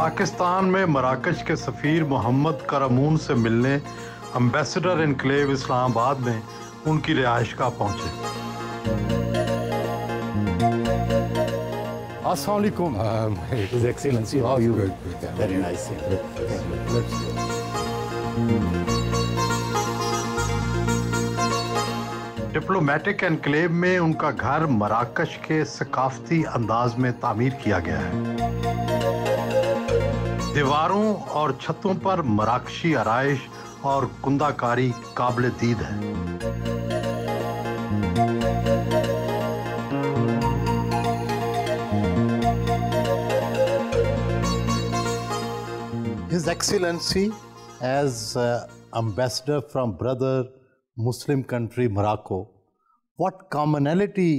पाकिस्तान में मराकश के सफ़ीर मोहम्मद करमून से मिलने एम्बेसडर एनक्लेव इस्लामाबाद में उनकी रिहाइशगाह पहुंचे। Assalamu alaikum. His Excellency, how are you? Very nice. Let's go. Diplomatic enclave में उनका घर मराकश के सकाफती अंदाज में तामीर किया गया है। दीवारों और छतों पर मराकशी आराइश और कुंदाकारी काबिल दीद है। His Excellency, as ambassador from brother Muslim country Morocco, what commonality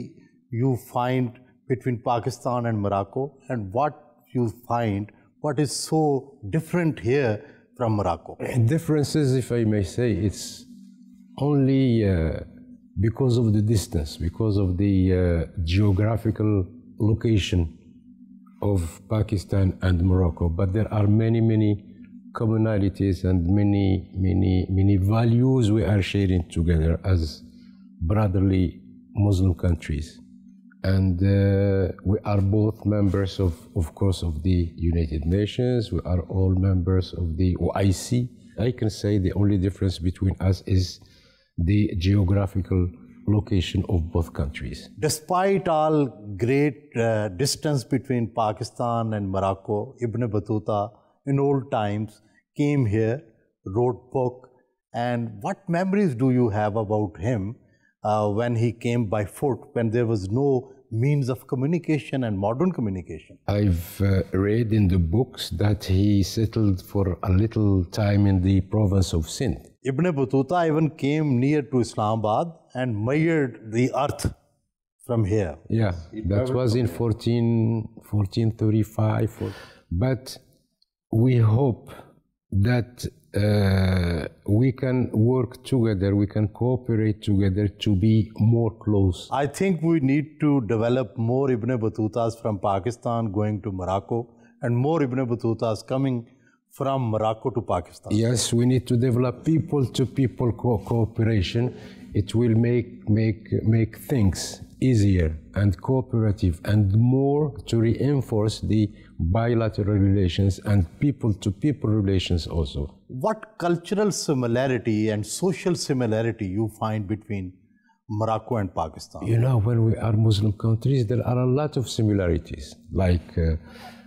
you find between Pakistan and Morocco, and what you find what is so different here from Morocco? Differences, if I may say, it's only because of the distance, because of the geographical location of Pakistan and Morocco. But there are many commonalities and many values we are sharing together as brotherly Muslim countries. And we are both members of course, of the United Nations. We are all members of the OIC. I can say the only difference between us is the geographical location of both countries. Despite all great distance between Pakistan and Morocco, Ibn Battuta in old times came here, wrote book, and what memories do you have about him when he came by foot, when there was no means of communication and modern communication? I've read in the books that he settled for a little time in the province of Sindh. Ibn Battuta even came near to Islamabad and measured the earth from here. Yeah, that was in 1435. But we hope that we can work together, we can cooperate together to be more close. I think we need to develop more Ibn Battutas from Pakistan going to Morocco, and more Ibn Battutas coming from Morocco to Pakistan. Yes, we need to develop people-to-people cooperation. It will make things easier and cooperative, and more to reinforce the bilateral relations and people-to-people relations also. What cultural similarity and social similarity you find between Morocco and Pakistan? You know, when we are Muslim countries, there are a lot of similarities, like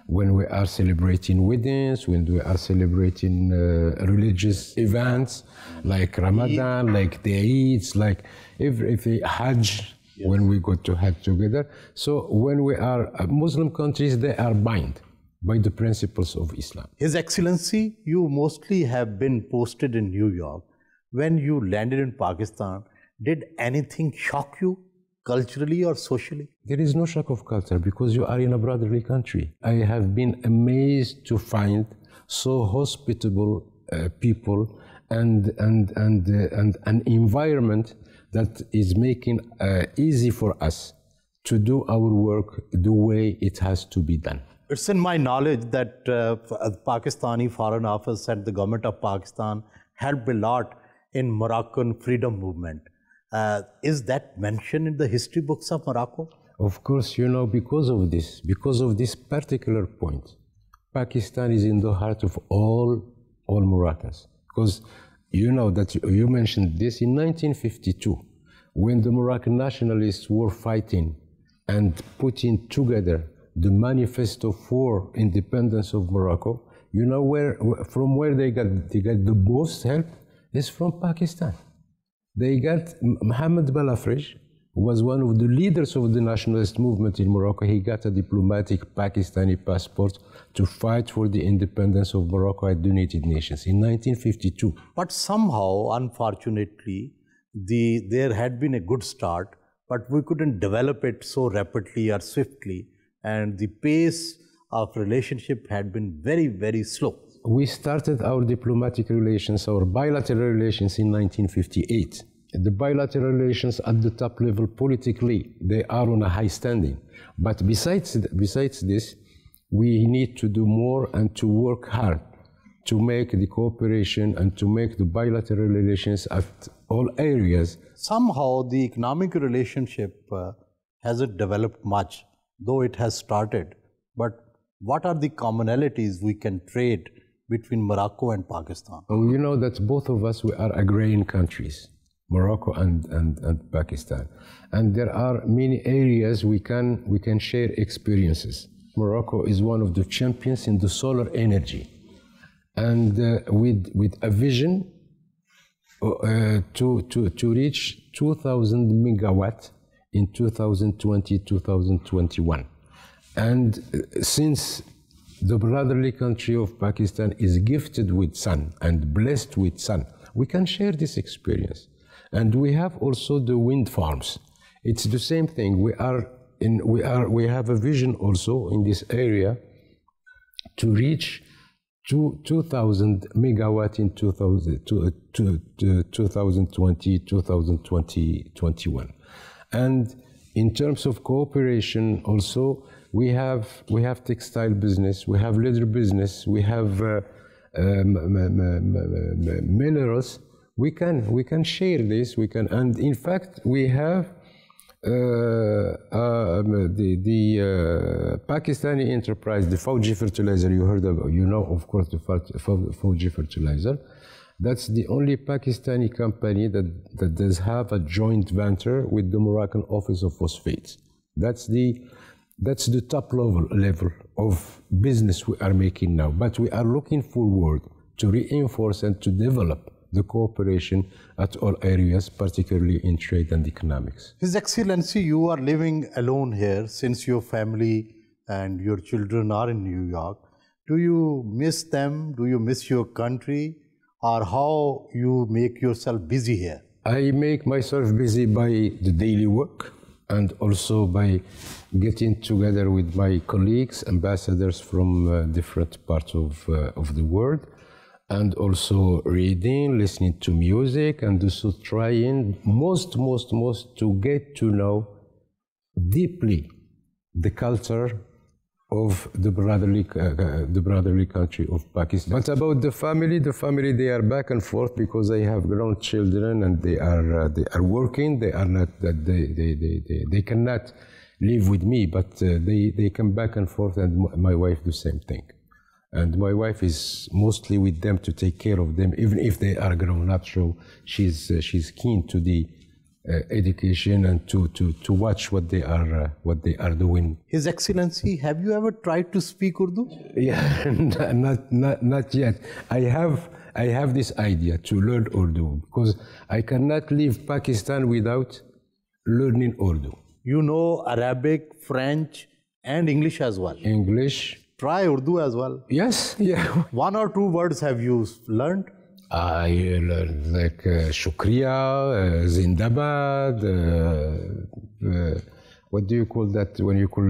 when we are celebrating weddings, when we are celebrating religious events, like Ramadan, like the Eids, like every Hajj, when we go to Hajj together. So when we are Muslim countries, they are bound by the principles of Islam. His Excellency, you mostly have been posted in New York. When you landed in Pakistan, did anything shock you culturally or socially? There is no shock of culture because you are in a brotherly country. I have been amazed to find so hospitable people and an environment that is making easy for us to do our work the way it has to be done. It's in my knowledge that Pakistani Foreign Office and the government of Pakistan helped a lot in Moroccan freedom movement. Is that mentioned in the history books of Morocco? Of course, you know, because of this particular point, Pakistan is in the heart of all Moroccans. Because you know that you mentioned this in 1952, when the Moroccan nationalists were fighting and putting together the manifesto for independence of Morocco. You know from where they got the most help is from Pakistan. They got Mohamed Balafrej, who was one of the leaders of the nationalist movement in Morocco. He got a diplomatic Pakistani passport to fight for the independence of Morocco at the United Nations in 1952. But somehow, unfortunately, there had been a good start, but we couldn't develop it so rapidly or swiftly, and the pace of relationship had been very slow. We started our diplomatic relations, our bilateral relations in 1958. The bilateral relations at the top level politically, they are on a high standing. But besides this, we need to do more and to work hard to make the cooperation and to make the bilateral relations at all areas. Somehow the economic relationship hasn't developed much, though it has started. But what are the commonalities we can trade between Morocco and Pakistan? You know that both of us, we are agrarian countries, Morocco and Pakistan. And there are many areas we can share experiences. Morocco is one of the champions in the solar energy. And with a vision to reach 2,000 megawatt in 2020-2021. And since the brotherly country of Pakistan is gifted with sun and blessed with sun, we can share this experience. And we have also the wind farms. It's the same thing. We have a vision also in this area to reach 2,000 megawatt in 2020-2021. And in terms of cooperation also, we have textile business, we have leather business, we have minerals. We can share this. And in fact, we have the Pakistani enterprise, the Fauji fertilizer. You heard about, you know, of course, the Fauji fertilizer. That's the only Pakistani company that does have a joint venture with the Moroccan Office of Phosphates. That's the top level of business we are making now. But we are looking forward to reinforce and to develop the cooperation at all areas, particularly in trade and economics. His Excellency, you are living alone here since your family and your children are in New York. Do you miss them? Do you miss your country? Or how you make yourself busy here? I make myself busy by the daily work and also by getting together with my colleagues, ambassadors from different parts of the world, and also reading, listening to music, and also trying most to get to know deeply the culture of the brotherly country of Pakistan. But about the family, they are back and forth because I have grown children and they are working. They are not they cannot live with me, but they come back and forth, and my wife the same thing. And my wife is mostly with them to take care of them, even if they are grown up. So she's keen to the education and to watch what they are doing. His Excellency, have you ever tried to speak Urdu? Yeah, not yet. I have this idea to learn Urdu because I cannot leave Pakistan without learning Urdu. You know Arabic, French, and English as well. English. Try Urdu as well. Yes, yeah. One or two words have you learned? I learned like Shukriya, Zindabad, what do you call that when you call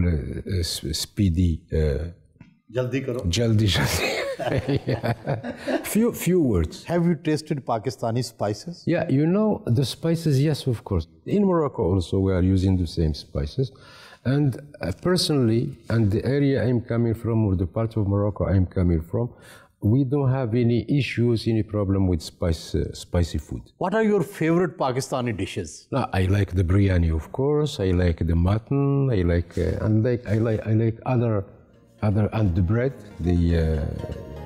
speedy? Jaldi karo. Jaldi. Yeah. Few words. Have you tasted Pakistani spices? Yeah, you know the spices, yes, of course. In Morocco also we are using the same spices. And personally, and the area I'm coming from, or the part of Morocco I'm coming from, we don't have any issues, any problem with spicy food. What are your favorite Pakistani dishes? No, I like the biryani, of course. I like the mutton. I like other and the bread, the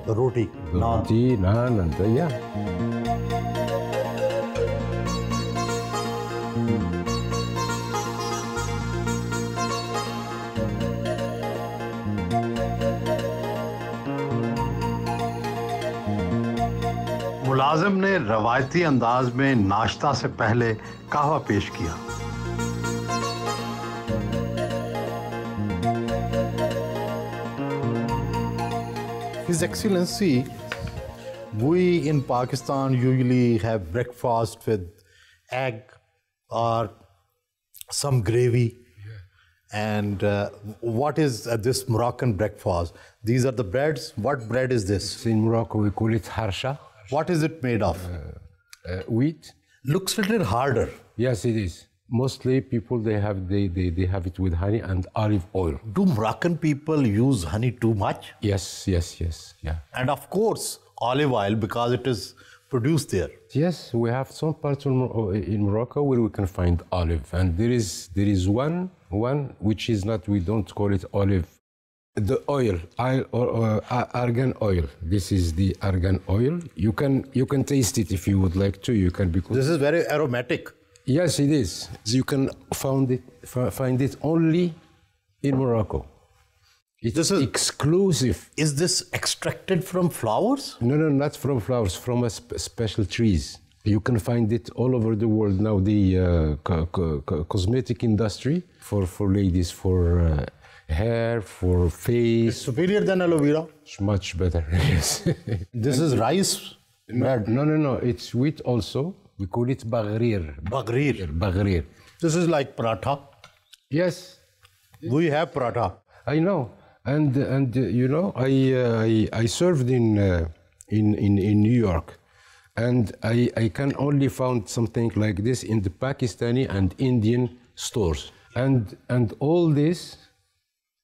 roti, naan, and yeah. मुलाजिम ने रवायती अंदाज में नाश्ता से पहले कहवा पेश किया। His Excellency, we in Pakistan usually have breakfast with egg or some gravy. And what is this Moroccan breakfast? These are the breads. What bread is this? In Morocco, we call it harsha. What is it made of? Wheat. Looks a little harder. Yes, it is. Mostly people, they have it with honey and olive oil. Do Moroccan people use honey too much? Yes, yeah. And of course, olive oil, because it is produced there. Yes, we have some parts in Morocco where we can find olive, and there is one which is not, we don't call it olive. The oil, argan oil. This is the argan oil. You can taste it if you would like to. You can, because This is very aromatic. yes, it is. You can find it only in Morocco. It's exclusive. Is this extracted from flowers? No, not from flowers, from a special trees. You can find it all over the world now. The cosmetic industry for ladies, for hair, for face. It's superior than aloe vera. It's much better. Yes. This is rice bread. No. It's wheat also. We call it bagrir. Bagrir. This is like paratha. Yes. We have paratha. I know. And you know, I served in New York, and I can only found something like this in the Pakistani and Indian stores. And all this,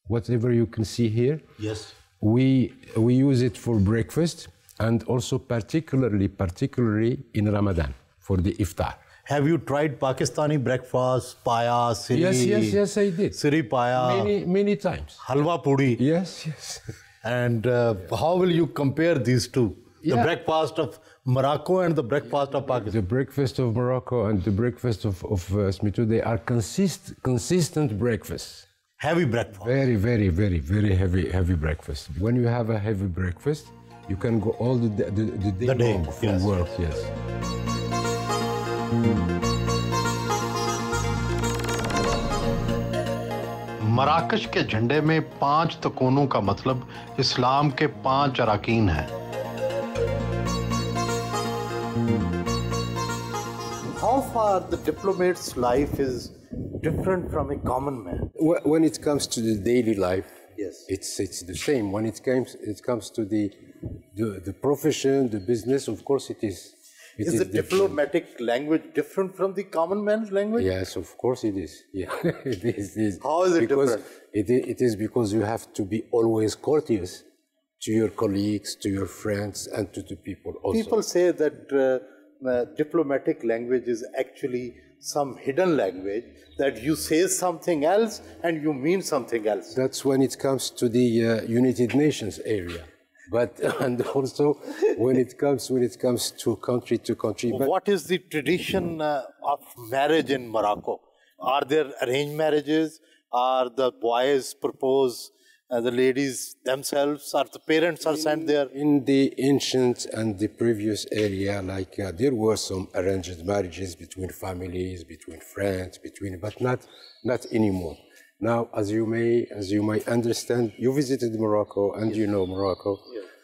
whatever you can see here, Yes. we use it for breakfast, and also particularly in Ramadan for the iftar. Have you tried Pakistani breakfast, paya, siri? Yes, I did. Siri paya, Many times. halwa puri. Yes. And how will you compare these two? The Yeah. breakfast of Morocco and the breakfast of Pakistan. The breakfast of Morocco and the breakfast of Smito, they are consistent breakfasts. Heavy breakfast. Very heavy breakfast. When you have a heavy breakfast, you can go all the day long from yes. work. Yes. मराकश के झंडे में 5 तकोनों का मतलब इस्लाम के 5 अराकीन हैं। How far the diplomat's life is different from a common man? When it comes to the daily life, Yes. it's the same. When it comes to the profession, the business, of course it is. Is the diplomatic language different from the common man's language? Yes, of course it is. Yeah, it is. How is it because different? It is because you have to be always courteous to your colleagues, to your friends, and to the people also. People say that diplomatic language is actually some hidden language, that you say something else and you mean something else. That's when it comes to the United Nations area. But and also when it comes to country to country. But What is the tradition of marriage in Morocco? Are there arranged marriages? Are the boys propose the ladies themselves, or the parents are sent there? in the ancient and the previous area, like there were some arranged marriages between families, between friends, but not anymore. Now, as you may understand, you visited Morocco and you know Morocco.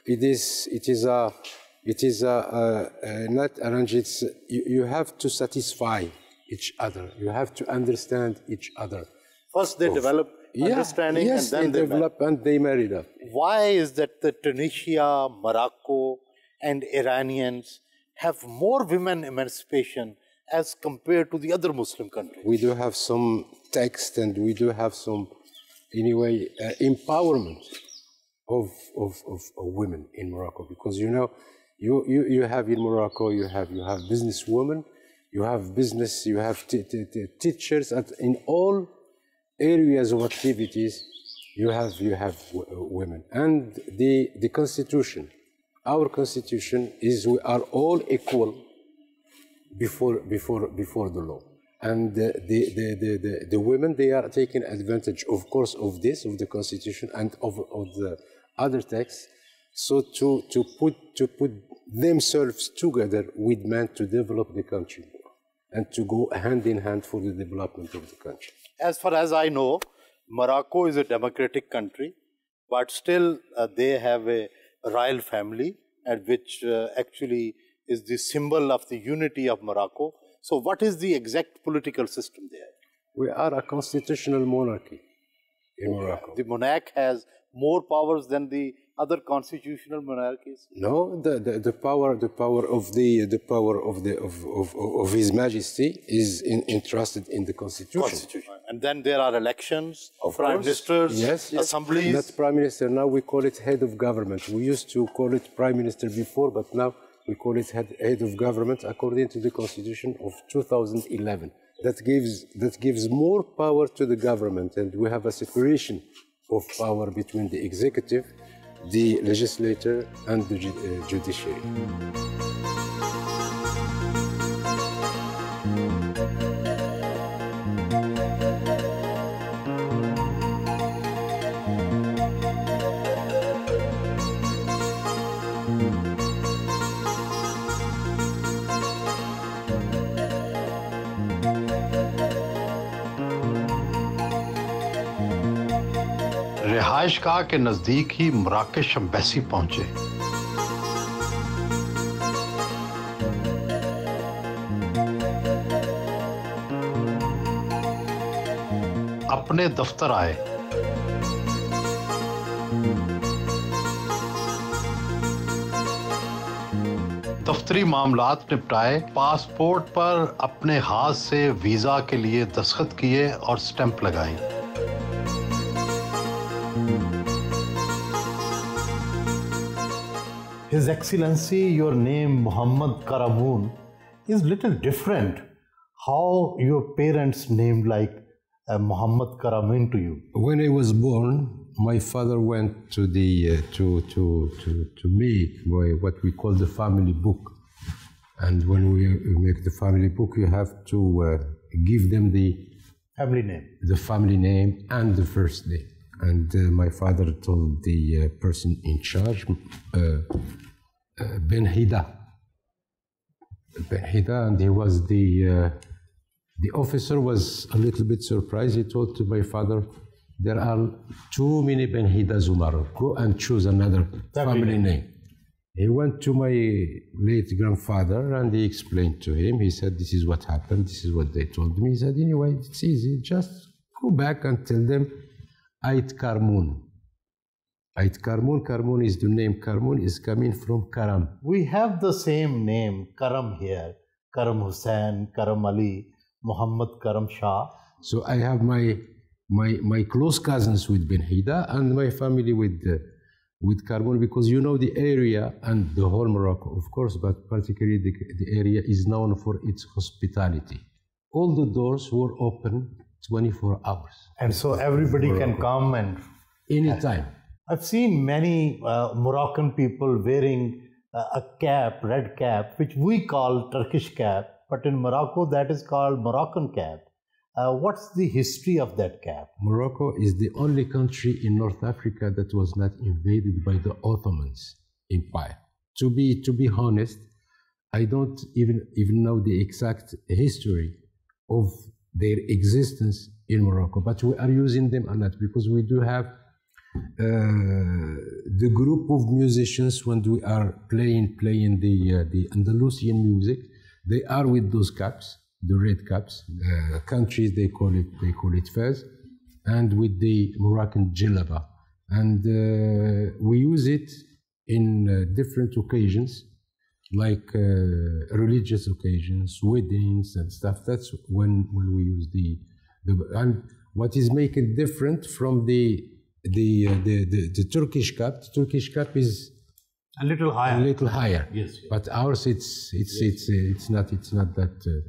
Yes. It is not arranged. It's, you have to satisfy each other. You have to understand each other. First they develop understanding, yes, and then they develop and they married up. Why is that the Tunisia, Morocco, and Iranians have more women emancipation as compared to the other Muslim countries? We do have some text, and we do have some, anyway, empowerment of women in Morocco, because you know, you have in Morocco, you have businesswomen, you have business, you have teachers, in all areas of activities, you have women. And the constitution, our constitution is we are all equal before the law. And the women, they are taking advantage, of course, of the constitution and of the other texts, so to put themselves together with men to develop the country and to go hand in hand for the development of the country. As far as I know, Morocco is a democratic country, but still they have a royal family, and which actually is the symbol of the unity of Morocco. So what is the exact political system there? We are a constitutional monarchy. in Morocco. The monarch has more powers than the other constitutional monarchies. No, the power of His Majesty is entrusted in the Constitution. And then there are elections, Of prime course. ministers, Yes. assemblies. That's Prime Minister. Now we call it head of government. We used to call it Prime Minister before, but now we call it head of government according to the Constitution of 2011. That gives more power to the government, and we have a separation of power between the executive, the legislature, and the judiciary. रिहाइशगाह के नज़दीक ही मराकश embassy पहुंचे। अपने दफ्तर आए। दफ्तरी मामलात निपटाए, passport पर अपने हाथ से वीज़ा के लिए दस्तखत किए और स्टैंप लगाई। His Excellency, your name Mohamed Karmoune is little different. How your parents named like Mohamed Karmoune to you? When I was born, my father went to the to make what we call the family book, and when we make the family book, you have to give them the family name and the first name. And my father told the person in charge, Ben Hida, and he was the officer was a little bit surprised. He told to my father, there are too many Ben Hida Zumar. Go and choose another family name. He went to my late grandfather and he explained to him. He said, this is what happened. This is what they told me. He said, anyway, it's easy. Just go back and tell them AikDinGeoKeSath. AikDinGeoKeSath. Karmoune is the name. Karmoune is coming from Karam. We have the same name, Karam here. Karam Hussain, Karam Ali, Muhammad Karam Shah. So I have my close cousins with Ben Hida and my family with Karmoune, because you know the area and the whole Morocco, of course, but particularly the area is known for its hospitality. All the doors were open 24 hours. And so everybody can come and... Anytime. I've seen many Moroccan people wearing a cap, red cap, which we call Turkish cap, but in Morocco that is called Moroccan cap. What's the history of that cap? Morocco is the only country in North Africa that was not invaded by the Ottomans Empire. To be honest, I don't even know the exact history of their existence in Morocco, but we are using them a lot because we do have the group of musicians when we are playing the Andalusian music. They are with those caps, the red caps. Countries they call it fez, and with the Moroccan djellaba, and we use it in different occasions, like religious occasions, weddings and stuff. That's when we use the and what is make it different from the Turkish cap. The Turkish cap is a little higher. A little higher. Yes. But ours it's not that.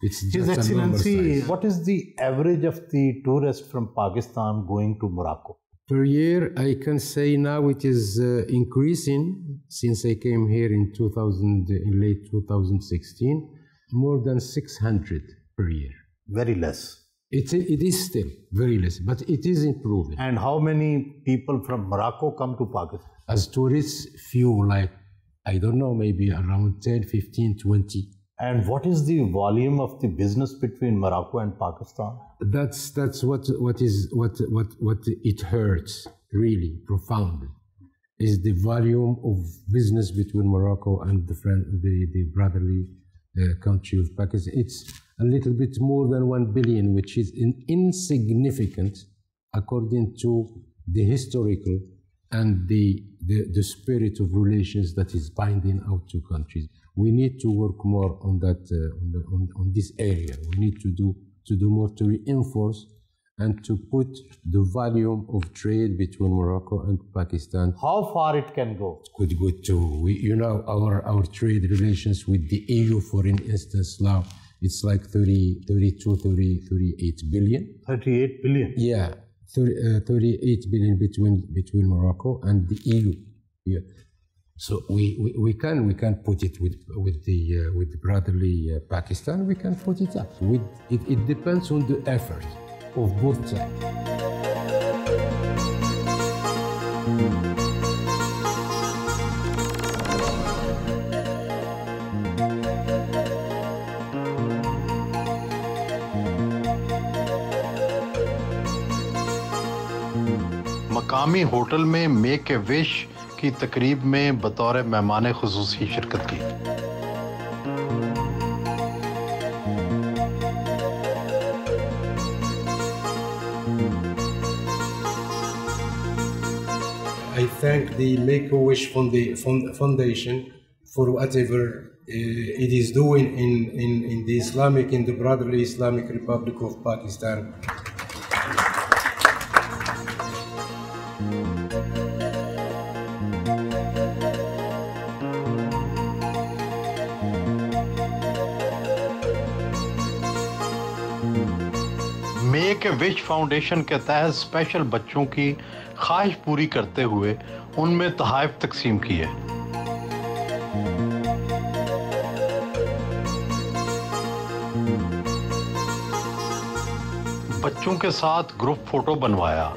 It's His just Excellency, what is the average of the tourists from Pakistan going to Morocco? Per year, I can say now it is increasing since I came here in late 2016, more than 600 per year. Very less. It is still very less, but it is improving. And how many people from Morocco come to Pakistan? As tourists, few, like, I don't know, maybe around 10, 15, 20. And what is the volume of the business between Morocco and Pakistan? That's what it hurts really profoundly, is the volume of business between Morocco and the brotherly country of Pakistan. It's a little bit more than 1 billion, which is insignificant according to the historical and the spirit of relations that is binding our two countries. We need to work more on that on this area. We need to do more to reinforce and to put the volume of trade between Morocco and Pakistan. How far it can go? Could go to, you know, our trade relations with the EU, for instance, now it's like 38 billion. 38 billion? Yeah, 38 billion between Morocco and the EU. Yeah. So we can put it with the brotherly Pakistan. We can put it up. It depends on the effort of both sides. मकामी hotel में make a wish की तकरीब में बतौर मेहमान खुसूसी शिरकत की। I thank the Make-A-Wish Foundation for whatever it is doing in the brotherly Islamic Republic of Pakistan. Make a wish foundation के तहत स्पेशल बच्चों की ख्वाहिश पूरी करते हुए उनमें तोहफे तकसीम किए। बच्चों के साथ ग्रुप फोटो बनवाया।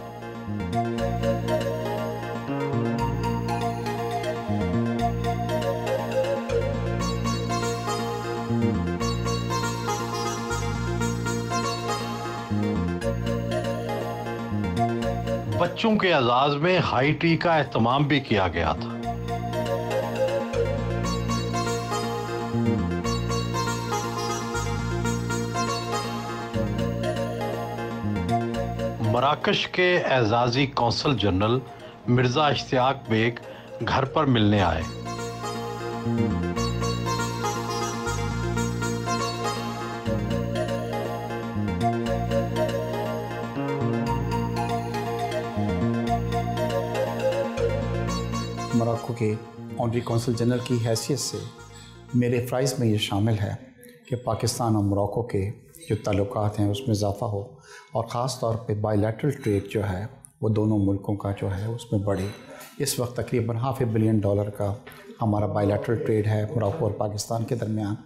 बच्चों के एजाज में हाई टी का एहतमाम भी किया गया था। मराकश के एजाजी कौंसल जनरल मिर्जा इश्तियाक बेग घर पर मिलने आए। मोरक्को के ऑनरी कौंसल जनरल की हैसियत से मेरे फ़राइज़ में ये शामिल है कि पाकिस्तान और मोरक्को के जो ताल्लुकात हैं उसमें इजाफ़ा हो और ख़ास तौर पे बायलैटरल ट्रेड जो है वो दोनों मुल्कों का जो है उसमें बढ़े। इस वक्त तकरीबन $500 बिलियन का हमारा बायलैटरल ट्रेड है मोरक्को और पाकिस्तान के दरमियान।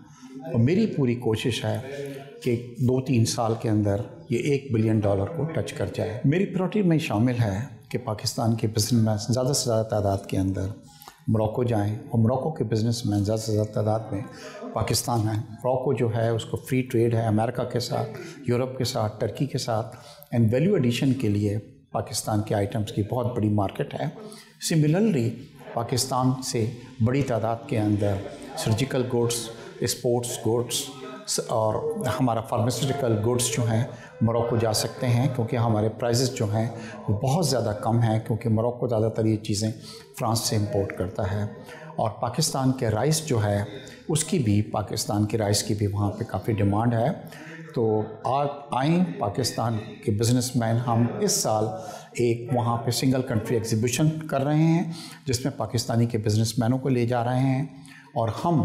और मेरी पूरी कोशिश है कि 2-3 साल के अंदर ये $1 बिलियन को टच कर जाए। मेरी प्रायोरिटी में शामिल है कि पाकिस्तान के बिजनेसमैन ज़्यादा से ज़्यादा तादाद के अंदर मोरक्को जाएं और मोरक्को के बिजनेसमैन ज़्यादा से ज़्यादा तादाद में पाकिस्तान आएँ। मोरक्को जो है उसको फ्री ट्रेड है अमेरिका के साथ, यूरोप के साथ, टर्की के साथ एंड वैल्यू एडिशन के लिए पाकिस्तान के आइटम्स की बहुत बड़ी मार्केट है। सिमिलरली पाकिस्तान से बड़ी तादाद के अंदर सर्जिकल गुड्स, स्पोर्ट्स गुड्स और हमारा फार्मास्यूटिकल गुड्स जो हैं मोरक्को जा सकते हैं क्योंकि हमारे प्राइसेस जो हैं वो बहुत ज़्यादा कम हैं क्योंकि मोरक्को ज़्यादातर ये चीज़ें फ्रांस से इंपोर्ट करता है। और पाकिस्तान के राइस जो है उसकी भी, पाकिस्तान के राइस की भी वहाँ पे काफ़ी डिमांड है। तो आप आएँ पाकिस्तान के बिजनेसमैन, हम इस साल एक वहाँ पे सिंगल कंट्री एग्जीबिशन कर रहे हैं जिसमें पाकिस्तानी के बिजनेसमैनों को ले जा रहे हैं और हम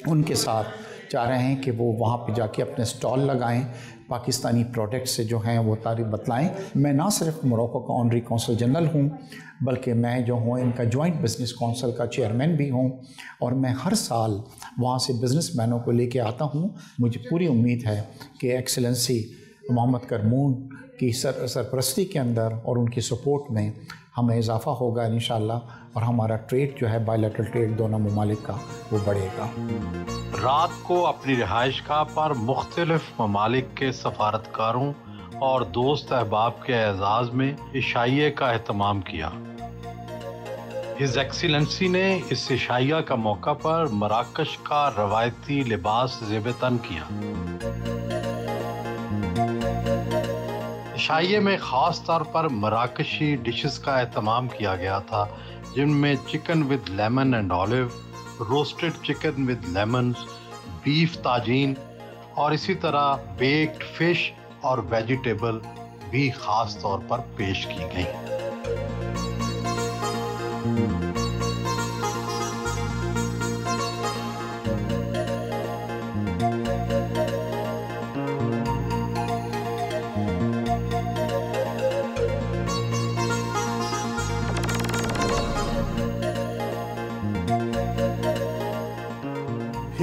उनके साथ चाह रहे हैं कि वो वहाँ पे जाके अपने स्टॉल लगाएं, पाकिस्तानी प्रोडक्ट से जो हैं वो तारीफ बतलाएं। मैं ना सिर्फ मोरक्को का ऑनरी कौंसल जनरल हूँ बल्कि मैं जो हूँ इनका जॉइंट बिज़नेस काउंसिल का चेयरमैन भी हूँ और मैं हर साल वहाँ से बिज़नेसमैनों को लेके आता हूँ। मुझे पूरी उम्मीद है कि एक्सेलेंसी मोहम्मद करमून की सरपरस्ती के अंदर और उनकी सपोर्ट में हमें इजाफ़ा होगा इंशाअल्लाह और हमारा ट्रेड जो है बायलैटरल ट्रेड दोनों ममालिक का वो बढ़ेगा। रात को अपनी रिहाइशगाह पर मुख्तलिफ ममालिक के सफारतकारों और दोस्त अहबाब के एजाज़ में इशाइये का एहतमाम किया। हिज एक्सीलेंसी ने इस इशाइया का मौका पर मराकश का रवायती लिबास ज़ेब-ए-तन किया। इशाइये में ख़ास तौर पर मराकशी डिशेस का एहतमाम किया गया था, जिनमें chicken with lemon and olive, roasted chicken with lemons, beef tagine और इसी तरह बेक्ड फिश और वेजिटेबल भी ख़ास तौर पर पेश की गई।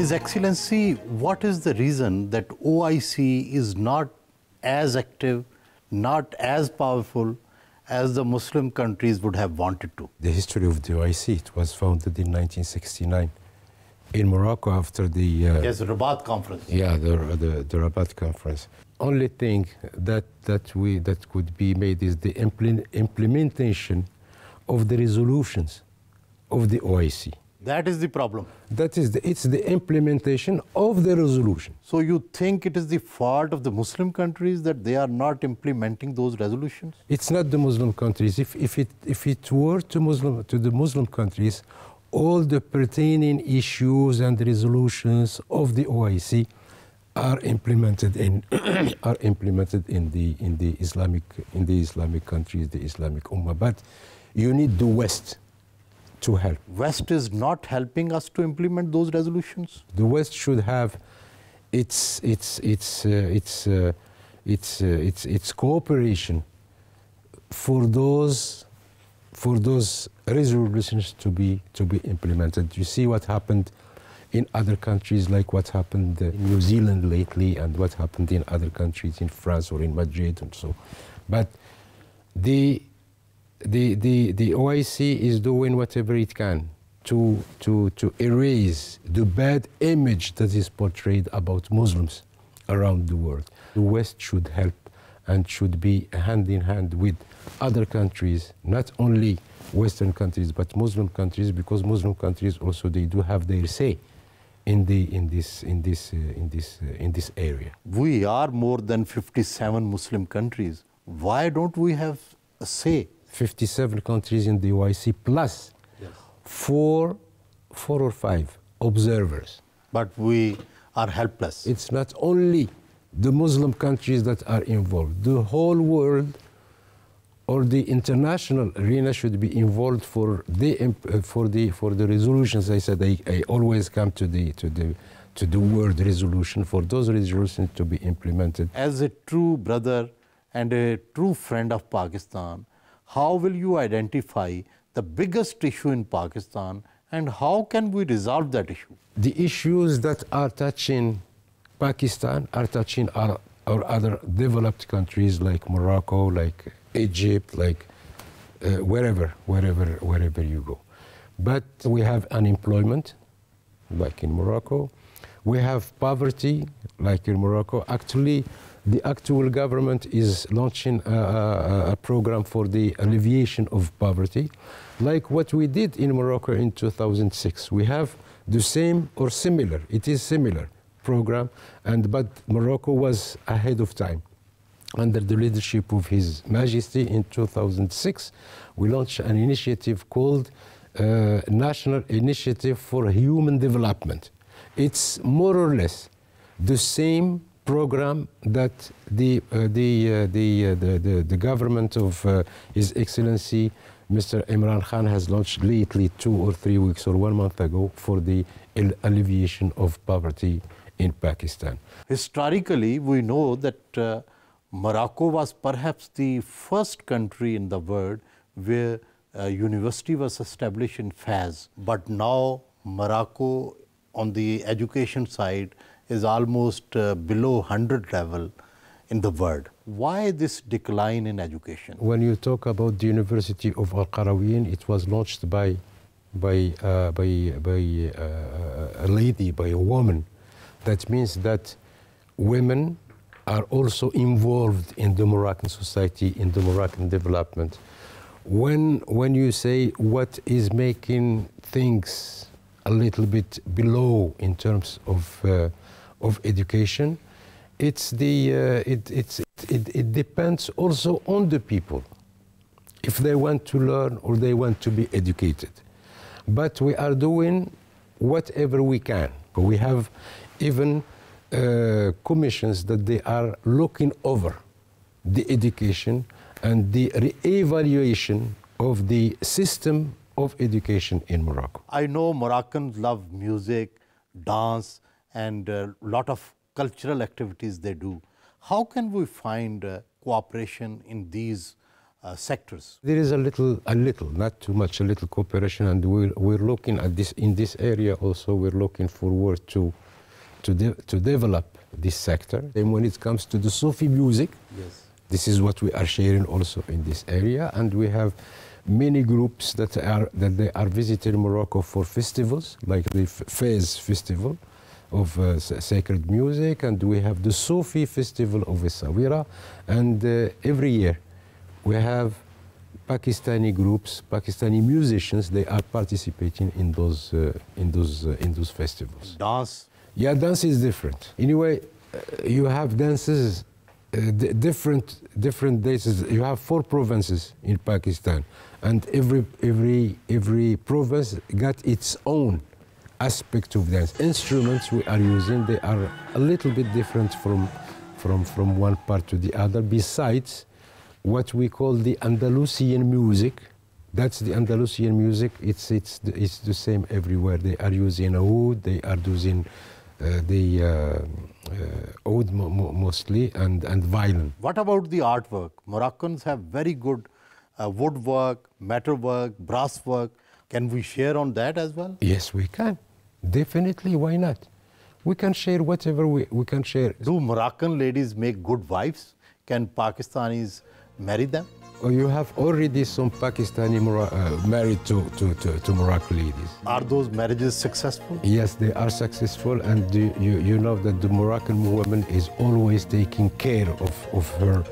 His Excellency, what is the reason that OIC is not as active, not as powerful as the Muslim countries would have wanted to? The history of the OIC, it was founded in 1969 in Morocco after the... yes, Rabat Conference. Yeah, the Rabat Conference. Only thing that could be made is the implementation of the resolutions of the OIC. That is the problem. It's the implementation of the resolution. So you think it is the fault of the Muslim countries that they are not implementing those resolutions? It's not the Muslim countries. If it were to the Muslim countries, all the pertaining issues and resolutions of the OIC are implemented in the Islamic countries, the Islamic Ummah. But you need the West to help. West is not helping us to implement those resolutions? The West should have its cooperation for those resolutions to be implemented. You see what happened in other countries, like what happened in New Zealand lately, and what happened in other countries, in France or in Madrid and so. But the OIC is doing whatever it can to erase the bad image that is portrayed about Muslims around the world. The West should help and should be hand in hand with other countries, not only Western countries but Muslim countries, because Muslim countries also, they do have their say in this area. We are more than 57 Muslim countries. Why don't we have a say? 57 countries in the OIC plus four or five observers. But we are helpless. It's not only the Muslim countries that are involved. The whole world or the international arena should be involved for the resolutions. I said I always come to the word resolution, for those resolutions to be implemented. As a true brother and a true friend of Pakistan, how will you identify the biggest issue in Pakistan and how can we resolve that issue? The issues that are touching Pakistan are touching our other developed countries like Morocco, like Egypt, like wherever you go. But we have unemployment, like in Morocco. We have poverty, like in Morocco. Actually, the actual government is launching a program for the alleviation of poverty, like what we did in Morocco in 2006. We have the same or similar, it is similar program, but Morocco was ahead of time. Under the leadership of His Majesty in 2006, we launched an initiative called National Initiative for Human Development. It's more or less the same program that the government of His Excellency Mr. Imran Khan has launched lately 2 or 3 weeks or 1 month ago for the alleviation of poverty in Pakistan. Historically, we know that Morocco was perhaps the first country in the world where a university was established in Fez. But now Morocco on the education side is almost below 100 level in the world. Why this decline in education? When you talk about the University of Al-Qarawiyyin, it was launched by a lady, by a woman. That means that women are also involved in the Moroccan society, in the Moroccan development. When you say what is making things a little bit below in terms of education, it depends also on the people, if they want to learn or they want to be educated. But we are doing whatever we can. We have even commissions that they are looking over the education and the re-evaluation of the system of education in Morocco. I know Moroccans love music, dance, and a lot of cultural activities they do. How can we find cooperation in these sectors? There is a little, not too much, a little cooperation, and we're looking at this in this area also. We're looking forward to develop this sector. And when it comes to the Sufi music, yes, this is what we are sharing also in this area, and we have many groups that they are visiting Morocco for festivals, like the Fez festival of sacred music, and we have the Sufi festival of Essaouira, and every year we have Pakistani groups, Pakistani musicians. They are participating in those festivals. Dance? Yeah, dance is different. Anyway, you have dances, different dances. You have 4 provinces in Pakistan, and every province got its own aspect of dance. Instruments we are using, they are a little bit different from one part to the other. Besides what we call the Andalusian music, that's the Andalusian music. It's the same everywhere. They are using oud, they are using oud mostly, and violin. What about the artwork? Moroccans have very good woodwork, metalwork, brass work. Can we share on that as well? Yes, we can. Definitely, why not? We can share whatever we can share. Do Moroccan ladies make good wives? Can Pakistanis marry them? Oh, you have already some Pakistani married to Moroccan ladies. Are those marriages successful? Yes, they are successful, and you know that the Moroccan woman is always taking care of her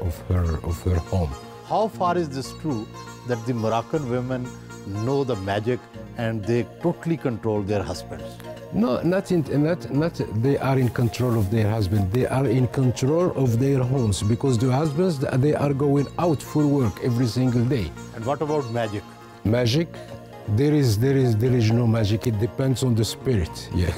home. How far is this true that the Moroccan women know the magic and they totally control their husbands? No, not they are in control of their husband. They are in control of their homes, because the husbands, they are going out for work every single day. And what about magic? Magic? There is no magic. It depends on the spirit. Yeah.